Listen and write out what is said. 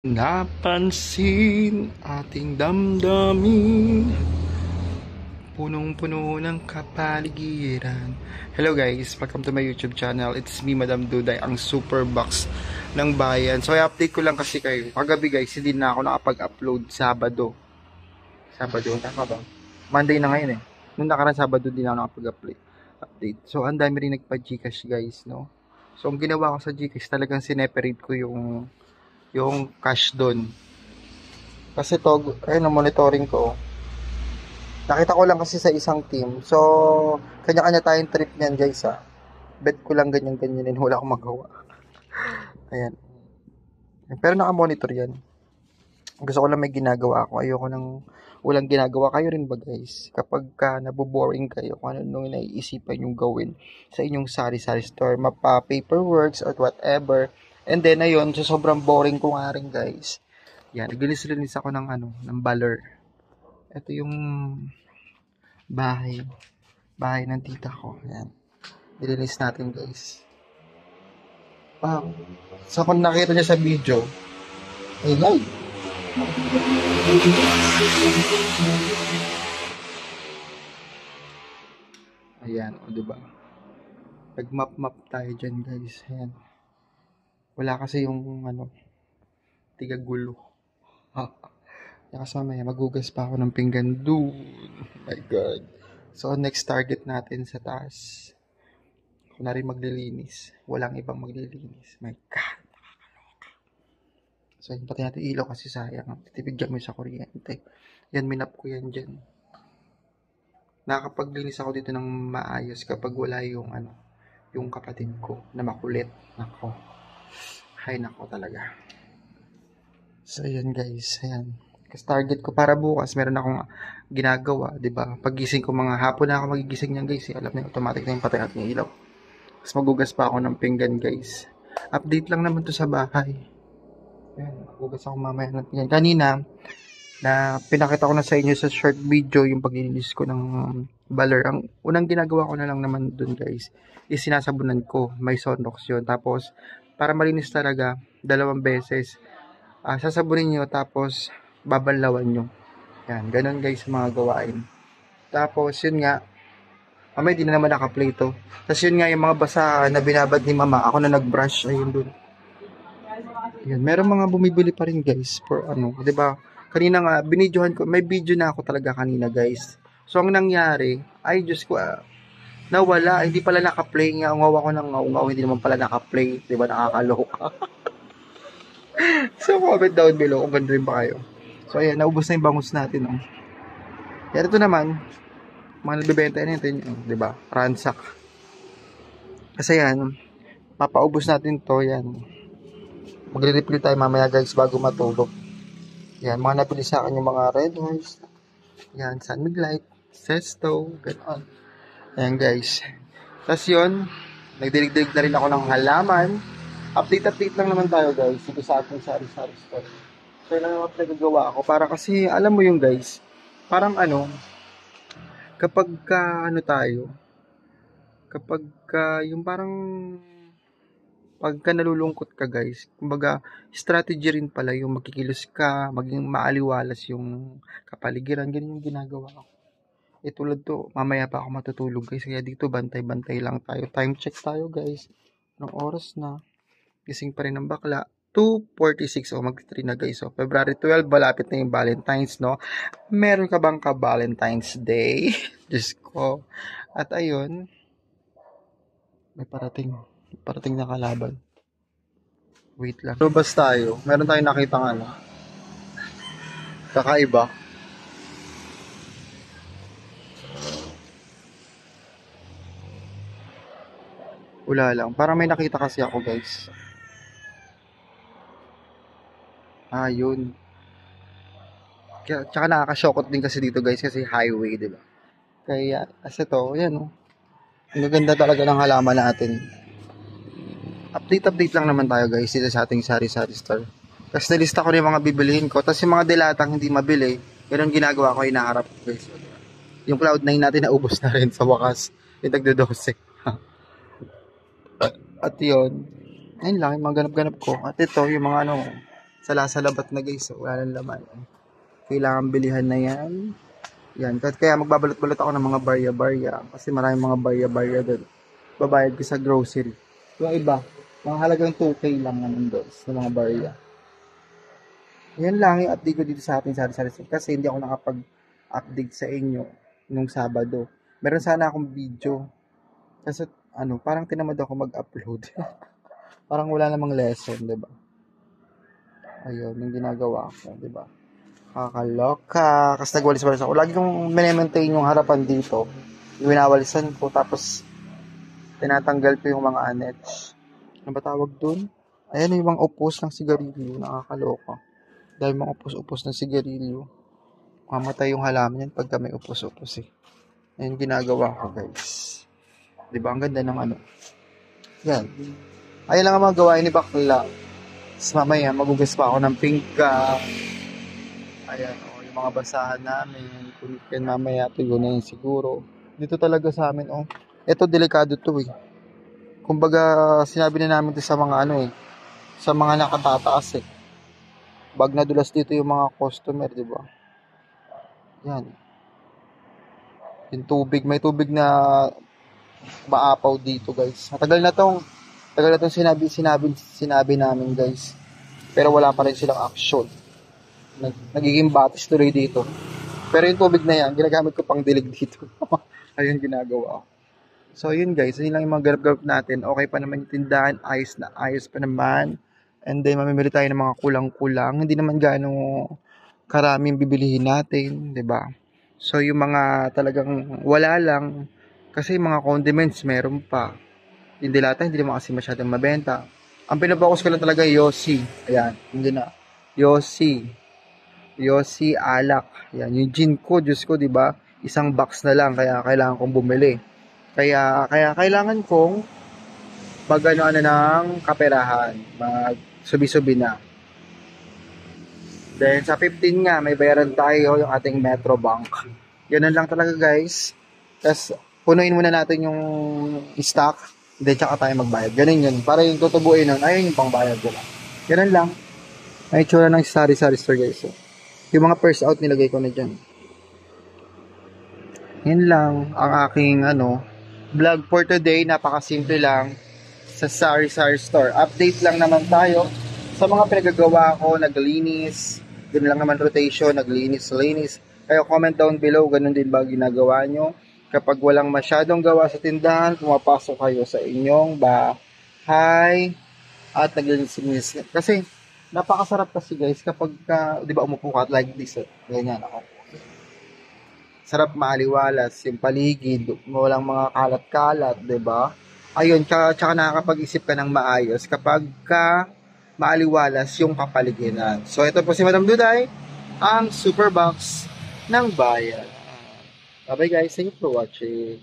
Napansin ating damdamin, punong-puno ng kapaligiran. Hello guys, welcome to my YouTube channel. It's me, Madam Duday, ang super box ng bayan. So i-update ko lang kasi kayo. Kagabi guys, hindi na ako nakapag-upload Sabado, tama ba? Monday na ngayon eh. Nung nakaraan Sabado din ako nakapag-upload. Update. So ang dami rin nagpa-Gcash guys, no? So ang ginawa ko sa Gcash, talagang sineperate ko yung cash doon. Kasi to, ayun ang monitoring ko. Nakita ko lang kasi sa isang team. So, kanya-kanya tayong trip niyan guys ha. Bet ko lang ganyan-ganyan. Wala akong magawa. Ayan. Pero naka-monitor yan. Gusto ko lang may ginagawa ako. Ayoko nang walang ginagawa. Kayo rin ba guys? Kapag ka naboboring kayo, kung ano nung naiisipan yung gawin sa inyong sari-sari store, mapa-paperworks or whatever. And then, ayun, so sobrang boring ko nga rin guys. Yan, naglinis-linis ako ng baler. Ito yung bahay ng tita ko. Yan. Nilinis natin guys. Wow. So kung nakita niya sa video, ay. Ayan, o diba? Nag-map tayo dyan guys. Ayan. Wala kasi yung tigagulo. Kasi mamaya magugas pa ako ng pinggan doon. My God. So next target natin sa taas. Kung na rin maglilinis. Walang ibang maglilinis. My God. So yun, pati natin ilaw kasi sayang. Titipid mo sa kuryente. Yan, minap ko yan dyan. Nakapaglinis ako dito ng maayos kapag wala yung kapatid ko na makulit. Nako. Hay nako talaga. So yan guys, ayan. Kasi target ko para bukas, meron akong ginagawa, 'di ba? Pagising ko mga hapon na ako magigising niyan guys. Alam niyo, automatic na yung patay natin yung ilaw. Tapos magugas pa ako ng pinggan guys. Update lang naman to sa bahay. Ayan, magugas ako mamaya ng pinggan. Kanina, na pinakita ko na sa inyo sa short video yung paglilinis ko ng baler. Ang unang ginagawa ko na lang naman dun guys, is sinasabunan ko. May Sonrox yun. Tapos, para malinis talaga, 2 beses. Sasabunin nyo, tapos babanlawan nyo. Yan, ganun guys sa mga gawain. Tapos, yun nga, mamaya di na naman naka-play to. Tapos yun nga, yung mga basahan na binabad ni mama, ako na nag-brush, ayun dun. Yan, meron mga bumibili pa rin guys, for diba? Kanina nga, binidyohan ko, may video na ako talaga kanina guys. So, ang nangyari, ay Diyos ko, nawala, hindi pala naka-play nga, ngaw ako ng ngaw, hindi naman pala naka-play, diba, nakakaloka. So, comment down below kung ganda rin ba kayo. So, ayan, naubos na yung bangus natin, oh. Yan, ito naman, mga nagbibenta natin, diba, ransak. Kasi yan, papaubos natin to, yan. Magre-refill tayo mamaya guys bago matulog. Yan, mga nabili sa akin yung mga Red Horse. Yan, San Miglite, Sesto, gano'n. Ayan guys. Tapos yun, nagdilig-dilig na rin ako ng halaman. Update lang naman tayo guys dito sa ating sari-sari store. So yun lang naman nagagawa ako. Para kasi, alam mo yung guys, parang kapag yung parang pagka nalulungkot ka guys, kumbaga strategy rin pala yung magkikilos ka, maging maaliwalas yung kapaligiran, ganyan yung ginagawa ko. Tulad to, mamaya pa ako matutulog guys, kaya dito bantay-bantay lang tayo. Time check tayo guys. Anong oras na? Gising pa rin ng bakla. 2:46, mag-3 na guys. So, February 12, malapit na yung Valentine's, no? Meron ka bang ka-Valentine's Day? Diyos ko. At ayun, may parating na kalaban. Wait lang. Lubas tayo. Meron tayong nakitang kakaiba. Wala lang. Parang may nakita kasi ako guys. Yun. Tsaka nakakashokot din kasi dito guys kasi highway, diba? Kaya, kasi to, yan oh. Ang gaganda talaga ng halaman natin. Update lang naman tayo guys dito sa ating sari-sari store. Tapos nilista ko rin yung mga bibilihin ko. Tapos yung mga dilatang hindi mabili, ganun ginagawa ko, hinaharap guys. Yung Cloud9 natin naubos na rin sa wakas. Yung tagdo-12. At yun, ayun lang, yung mga ganap-ganap ko. At ito, yung mga Salabat na guys. So, wala nang laman. Kailangan bilihan na yan. Yan. Kaya magbabalot-balot ako ng mga barya-barya. Kasi maraming mga barya-barya doon. Babayad ko sa grocery. Yung iba, mga halagang 2K lang naman doon sa mga barya. Yan lang yung update ko dito sa ating sari-sari. Kasi hindi ako nakapag-update sa inyo nung Sabado. Meron sana akong video. Kasi parang tinamad ako mag-upload. Parang wala namang lesson, 'di ba? Ayun, yung ginagawa ko, 'di ba? Kakaloka. Kasi nagwalis-walis ako. Lagi kong maintain yung harapan dito. Yung winawalisan ko. Tapos, tinatanggal ko yung mga anets. Ano ba tawag dun? Ayan yung mga upos ng sigarilyo. Nakakaloka. Dahil mga upos-upos ng sigarilyo. Mamatay yung halaman yan pagka may upos-upos eh. Ayan ginagawa ko guys. Diba? Ang ganda ng Yan. Ayan lang ang mga gawain ni Bakla. Tapos mamaya magugas pa ako ng pingka. Ayan yung mga basahan namin. Kung yan mamaya tuyo na yun siguro. Dito talaga sa amin Ito delikado to eh. Kumbaga sinabi na namin to sa mga sa mga nakatataas eh. Bag na dulas dito yung mga customer, di ba? Yan. Yung tubig, may tubig na maapaw dito, guys. Tagal na tong sinabi namin, guys. Pero wala pa rin silang action. Nagiging batis tuloy dito. Pero yung tubig na yan, ginagamit ko pang dilig dito. Ayun ginagawa ko. So, yun guys. Yun lang yung mga garap-garap natin. Okay pa naman yung tindahan. Ayos na ayos pa naman. And then, mamimili tayo ng mga kulang-kulang. Hindi naman gaano karaming bibilihin natin. 'Di ba? So, yung mga talagang wala lang. Kasi yung mga condiments, meron pa. Yung dilata, hindi naman kasi masyadong mabenta. Ang pinapokus ko lang talaga Yossi. Ayan. Hindi na. Yossi alak. Ayan. Yung gin ko, Diyos ko, 'di ba? Isang box na lang. Kaya kailangan kong bumili. Kaya kailangan kong ng kaperahan. Mag-subi-subi na. Then, sa 15 nga, may bayaran tayo yung ating Metro Bank. Ganun lang talaga, guys. Tapos, punuin muna natin yung stock. Then, tsaka tayo magbayad. Ganun yun. Para yung tutubuin nun, ayun yung pangbayad ko lang. Ganun lang. May itsura ng sari-sari store, guys. So, yung mga first out, nilagay ko na dyan. Yan lang ang aking, vlog for today. Napakasimple lang sa sari-sari store. Update lang naman tayo sa mga pinagagawa ko, naglinis, ganoon lang naman rotation, naglinis. Kaya comment down below, ganun din ba ginagawa nyo? Kapag walang masyadong gawa sa tindahan, pumapasok kayo sa inyong bahay at naglinis. Kasi, napakasarap kasi guys, kapag, di ba umupo ka like this, ganyan ako. Sarap maaliwalas yung paligid, walang mga kalat-kalat, di ba? Ayun, tsaka nakakapag-isip ka ng maayos kapag maaliwalas yung kapaligiran. So, ito po si Madam Duday, ang Superbox ng bayan. Bye-bye guys, thank you for watching.